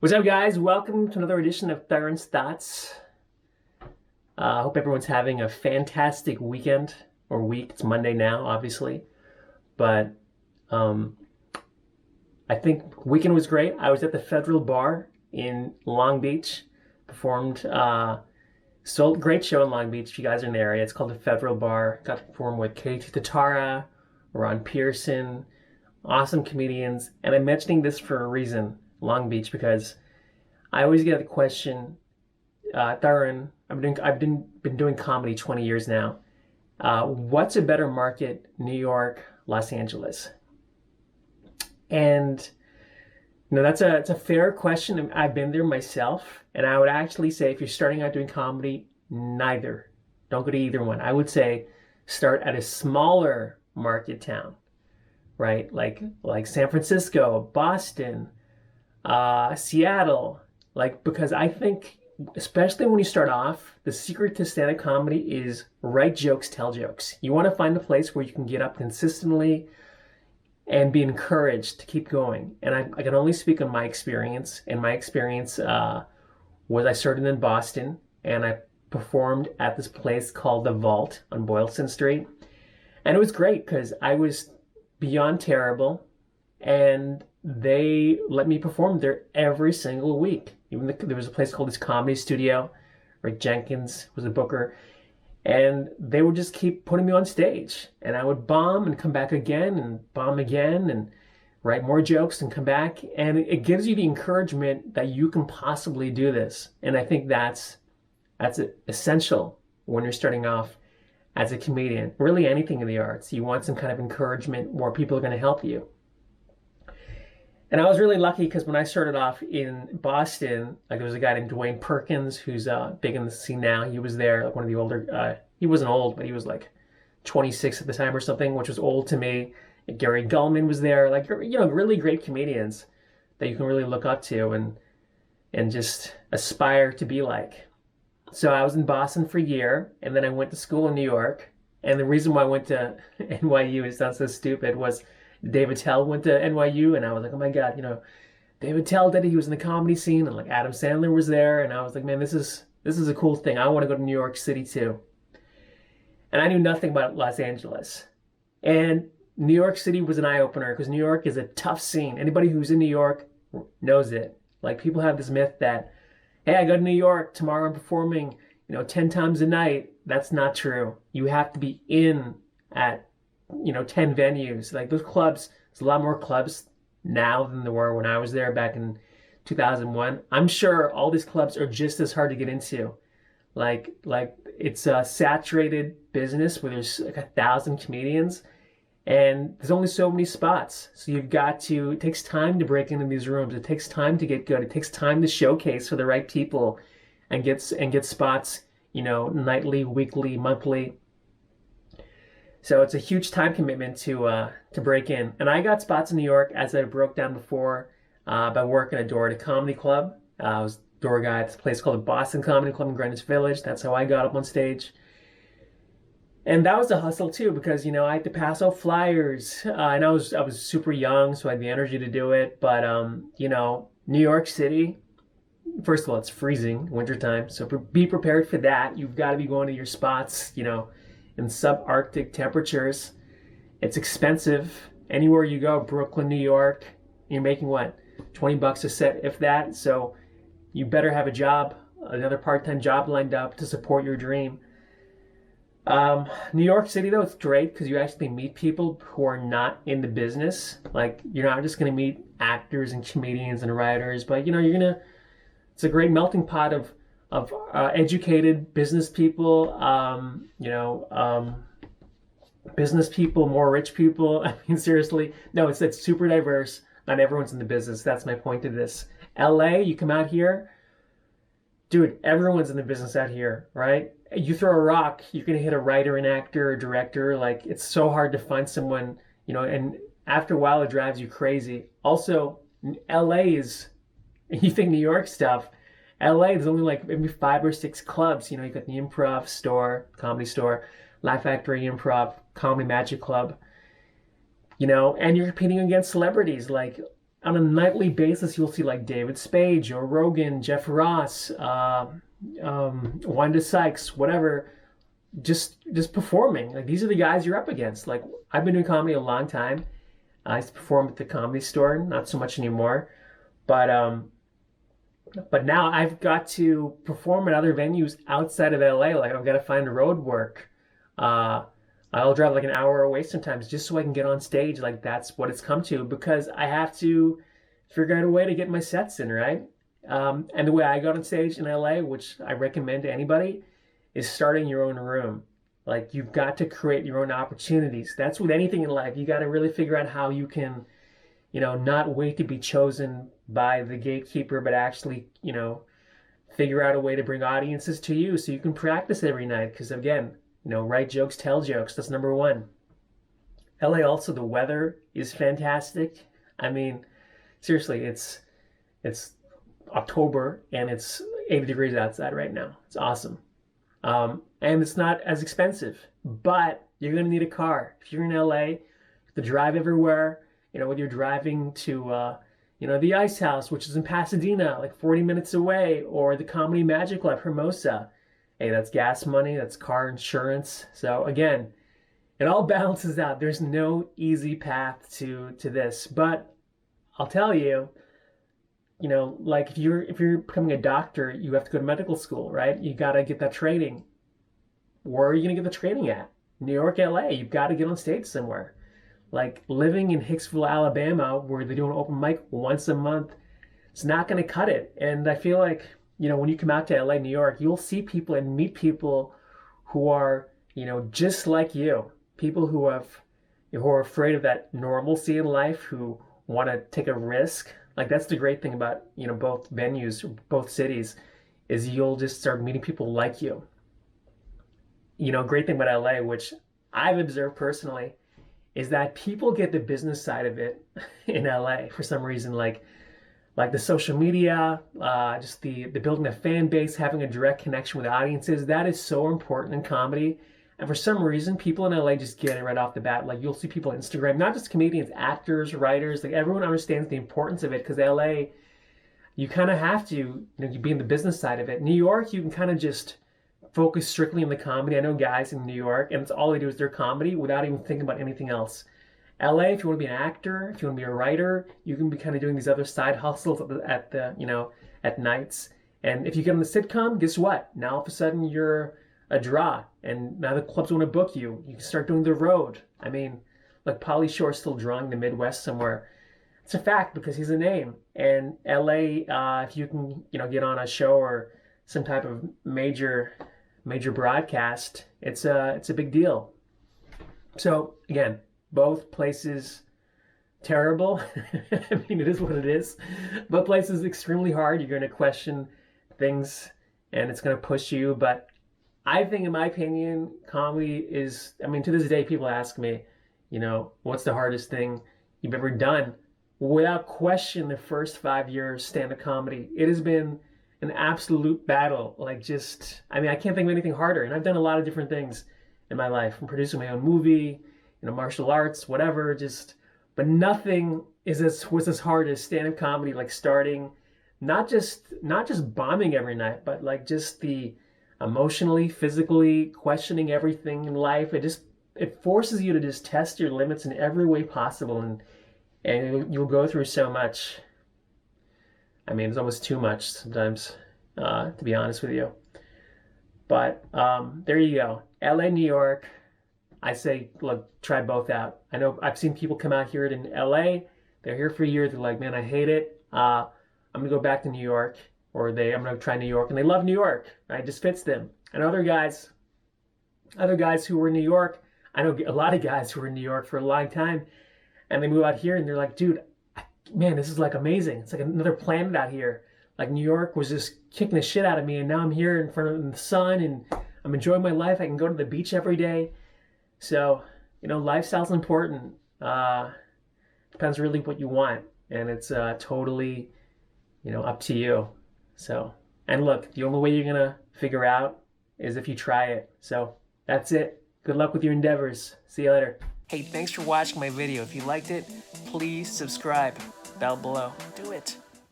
What's up, guys? Welcome to another edition of Tarun's Thoughts. I hope everyone's having a fantastic weekend or week. It's Monday now, obviously, but um, I think weekend was great. I was at the Federal Bar in Long Beach, performed. So great show in Long Beach. If you guys are in the area, it's called the Federal Bar. Got to perform with Katie Tatara, Ron Pearson, awesome comedians. And I'm mentioning this for a reason, Long Beach, because I always get the question, Tarun, I've been doing comedy 20 years now. What's a better market, New York, Los Angeles? And it's a fair question. I've been there myself, and I would actually say if you're starting out doing comedy, neither. Don't go to either one. I would say start at a smaller market town, right? Like San Francisco, Boston, Seattle, because I think, especially when you start off, the secret to stand-up comedy is write jokes, tell jokes. You want to find a place where you can get up consistently and be encouraged to keep going. And I can only speak on my experience. And my experience was I started in Boston, and I performed at this place called The Vault on Boylston Street. And it was great because I was beyond terrible, and they let me perform there every single week. There was a place called this Comedy Studio. Rick Jenkins was a booker, and they would just keep putting me on stage, and I would bomb and come back again and bomb again and write more jokes and come back, and it gives you the encouragement that you can possibly do this. And I think that's essential when you're starting off as a comedian. Really, anything in the arts, you want some kind of encouragement where people are going to help you. And I was really lucky because when I started off in Boston, there was a guy named Dwayne Perkins who's big in the scene now. He was there, one of the older. He wasn't old, but he was like 26 at the time or something, which was old to me. And Gary Gulman was there, really great comedians that you can really look up to and just aspire to be like. So I was in Boston for a year, and then I went to school in New York. And the reason why I went to NYU, it sounds so stupid, was David Tell went to NYU, and I was like, oh my God, David Tell did it. He was in the comedy scene, and Adam Sandler was there, and I was like, man, this is a cool thing. I want to go to New York City too. And I knew nothing about Los Angeles. And New York City was an eye-opener because New York is a tough scene. Anybody who's in New York knows it. People have this myth that, hey, I go to New York, tomorrow I'm performing, 10 times a night. That's not true. You have to be in at 10 venues. Those clubs, there's a lot more clubs now than there were when I was there back in 2001. I'm sure all these clubs are just as hard to get into. It's a saturated business where there's 1,000 comedians, and there's only so many spots. So it takes time to break into these rooms. It takes time to get good. It takes time to showcase for the right people and get spots, nightly, weekly, monthly. So it's a huge time commitment to break in. And I got spots in New York, as I broke down before, by working a door at a comedy club. I was door guy at this place called the Boston Comedy Club in Greenwich Village. That's how I got up on stage. And that was a hustle too, because I had to pass out flyers. And I was super young, so I had the energy to do it. But New York City, first of all, it's freezing wintertime. So be prepared for that. You've got to be going to your spots, in subarctic temperatures. It's expensive. Anywhere you go, Brooklyn, New York, you're making what? $20 a set, if that. So you better have a job, another part-time job lined up to support your dream. New York City, though, it's great because you actually meet people who are not in the business. You're not just going to meet actors and comedians and writers, but it's a great melting pot of educated business people, business people, more rich people. I mean, seriously, no, it's super diverse. Not everyone's in the business. That's my point to this. LA, you come out here, dude, everyone's in the business out here, right? You throw a rock, you're going to hit a writer, an actor, a director. It's so hard to find someone, and after a while it drives you crazy. Also, LA is, you think New York stuff, LA, there's only maybe 5 or 6 clubs. You got the Improv Store, Comedy Store, Laugh Factory Improv, Comedy Magic Club. And you're competing against celebrities like on a nightly basis, you'll see like David Spade, Joe Rogan, Jeff Ross, Wanda Sykes, whatever, just performing. Like these are the guys you're up against. Like I've been doing comedy a long time. I used to perform at the Comedy Store, not so much anymore. But now I've got to perform at other venues outside of LA. Like I've got to find road work. Uh, I'll drive like an hour away sometimes just so I can get on stage. Like that's what it's come to because I have to figure out a way to get my sets in, right? And the way I got on stage in LA, which I recommend to anybody, is starting your own room. Like you've got to create your own opportunities. That's with anything in life. You got to really figure out how you can, not wait to be chosen by the gatekeeper, but actually, figure out a way to bring audiences to you so you can practice every night. Because again, write jokes, tell jokes. That's number one. LA also, the weather is fantastic. I mean, seriously, it's October and it's 80 degrees outside right now. It's awesome. And it's not as expensive, but you're going to need a car. If you're in LA, you have to drive everywhere, whether you're driving to, the Ice House, which is in Pasadena, like 40 minutes away, or the Comedy Magic Lab, Hermosa. Hey, that's gas money, that's car insurance. So again, it all balances out. There's no easy path to this, but I'll tell you, like if you're becoming a doctor, you have to go to medical school, right? You got to get that training. Where are you going to get the training at? New York, LA. You've got to get on stage somewhere. Like living in Hicksville, Alabama, where they do an open mic once a month, it's not going to cut it. And I feel like, when you come out to LA, New York, you'll see people and meet people who are, just like you. People who are afraid of that normalcy in life, who want to take a risk. Like that's the great thing about, both venues, both cities, is you'll just start meeting people like you. Great thing about LA, which I've observed personally, is that people get the business side of it in LA for some reason, like the social media, just the building a fan base, having a direct connection with audiences. That is so important in comedy. And for some reason, people in LA just get it right off the bat. Like you'll see people on Instagram, not just comedians, actors, writers, like everyone understands the importance of it because LA, you kind of have to, you be in the business side of it. New York, you can kind of just focus strictly on the comedy. I know guys in New York, and it's all they do is their comedy without even thinking about anything else. LA, if you want to be an actor, if you want to be a writer, you can be kind of doing these other side hustles at nights. And if you get on the sitcom, guess what? Now all of a sudden you're a draw, and now the clubs want to book you. You can start doing the road. I mean, like Pauly Shore's still drawing the Midwest somewhere. It's a fact because he's a name. And LA, if you can, get on a show or some type of major broadcast, it's a big deal. So again, both places terrible. I mean, it is what it is. Both places extremely hard. You're going to question things, and it's going to push you. But I think, in my opinion, comedy is. I mean, to this day, people ask me, what's the hardest thing you've ever done? Without question, the first 5 years stand-up comedy. It has been an absolute battle. I can't think of anything harder. And I've done a lot of different things in my life. I'm producing my own movie, martial arts, whatever, but nothing was as hard as stand-up comedy, like starting, not just bombing every night, but like just the emotionally, physically questioning everything in life. It forces you to just test your limits in every way possible. And you'll go through so much. I mean, it's almost too much sometimes, to be honest with you. But there you go. LA, New York. I say, look, try both out. I know I've seen people come out here in LA. They're here for a year. They're like, man, I hate it. I'm going to go back to New York. Or I'm going to try New York. And they love New York. Right? It just fits them. And other guys who were in New York, I know a lot of guys who were in New York for a long time. And they move out here and they're like, dude, man, this is like amazing. It's like another planet out here. Like New York was just kicking the shit out of me, and now I'm here in front of the sun, and I'm enjoying my life. I can go to the beach every day. So, lifestyle's important. Depends really what you want, and it's totally, up to you. So, and look, the only way you're gonna figure out is if you try it. So that's it. Good luck with your endeavors. See you later. Hey, thanks for watching my video. If you liked it, please subscribe. bell below. Do it.